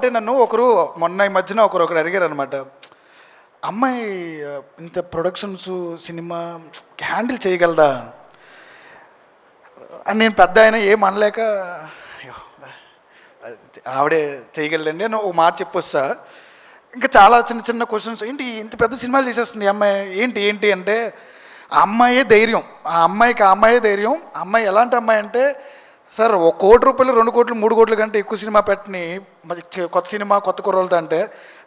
అంటే నన్ను మొన్న ఈ మధ్యన ఒకరు అడిగారనమాట. అమ్మాయి ఇంత ప్రొడక్షన్స్, సినిమా హ్యాండిల్ చేయగలదా అని. నేను పెద్ద ఆయన ఏం అనలేక, "అయ్యో, ఆవిడే చేయగలదండి" అని ఒక మాట చెప్పొస్తా. ఇంకా చాలా చిన్న చిన్న క్వశ్చన్స్, ఏంటి ఇంత పెద్ద సినిమాలు చేసేస్తుంది ఈ అమ్మాయి, ఏంటి ఏంటి అంటే, ఆ అమ్మాయే ధైర్యం. ఆ అమ్మాయే ధైర్యం. ఆ అమ్మాయి ఎలాంటి అమ్మాయి అంటే, సార్ ₹1,00,00,000, 2,00,00,000, 3,00,00,000 కంటే ఎక్కువ సినిమా పెట్టని కొత్త సినిమా, కొత్త కుర్రోళ్ళతో అంటే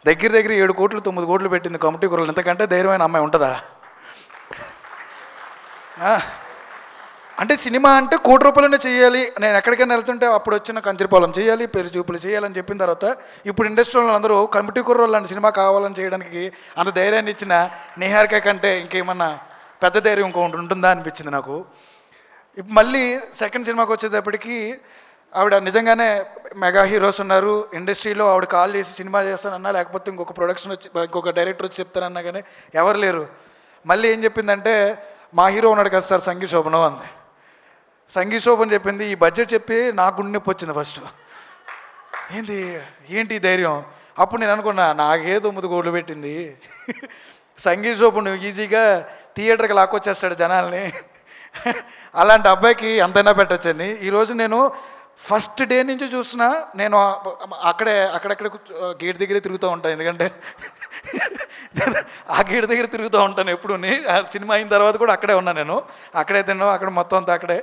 దగ్గర 7,00,00,000, 9,00,00,000 పెట్టింది కమిటీ కుర్రోళ్ళు. ఇంతకంటే ధైర్యమైన అమ్మాయి ఉంటుందా? అంటే సినిమా అంటే ₹1,00,00,000 చేయాలి. నేను ఎక్కడికైనా వెళ్తుంటే అప్పుడు వచ్చిన కంచరిపాలెం చేయాలి, పెళ్లి చూపులు చేయాలని చెప్పిన తర్వాత ఇప్పుడు ఇండస్ట్రీలో అందరూ కమిటీ కుర్రోళ్ళు లాంటి సినిమా కావాలని చేయడానికి అంత ధైర్యాన్ని ఇచ్చిన నిహారిక కంటే ఇంకేమన్నా పెద్ద ధైర్యం ఇంకొకటి ఉంటుందా అనిపించింది నాకు. ఇప్పుడు మళ్ళీ సెకండ్ సినిమాకి వచ్చేటప్పటికి ఆవిడ నిజంగానే మెగా హీరోస్ ఉన్నారు ఇండస్ట్రీలో. ఆవిడ కాల్ చేసి సినిమా చేస్తానన్నా, లేకపోతే ఇంకొక ప్రొడక్షన్ వచ్చి ఇంకొక డైరెక్టర్ వచ్చి చెప్తానన్నా కానీ ఎవరు లేరు. మళ్ళీ ఏం చెప్పిందంటే, మా హీరో ఉన్నాడు కదా సార్ సంగీ శోభనం అంది. సంగీ శోభన్ చెప్పింది. ఈ బడ్జెట్ చెప్పి నాకు గుండె నొప్పి వచ్చింది ఫస్ట్. ఏంటి ధైర్యం? అప్పుడు నేను అనుకున్నా, నాకే 9,00,00,000 పెట్టింది, సంగీ శోభన్ ఈజీగా థియేటర్కి లాక్కొచ్చేస్తాడు జనాల్ని, అలాంటి అబ్బాయికి ఎంతైనా పెట్టచ్చని. ఈరోజు నేను ఫస్ట్ డే నుంచి చూస్తున్నా. నేను అక్కడెక్కడ గేట్ దగ్గరే తిరుగుతూ ఉంటాను. ఎందుకంటే నేను ఆ గేట్ దగ్గర తిరుగుతూ ఉంటాను ఎప్పుడు. ఆ సినిమా అయిన తర్వాత కూడా అక్కడే ఉన్నా నేను. అక్కడే తిన్నాను, అక్కడ మొత్తం అంతా అక్కడే.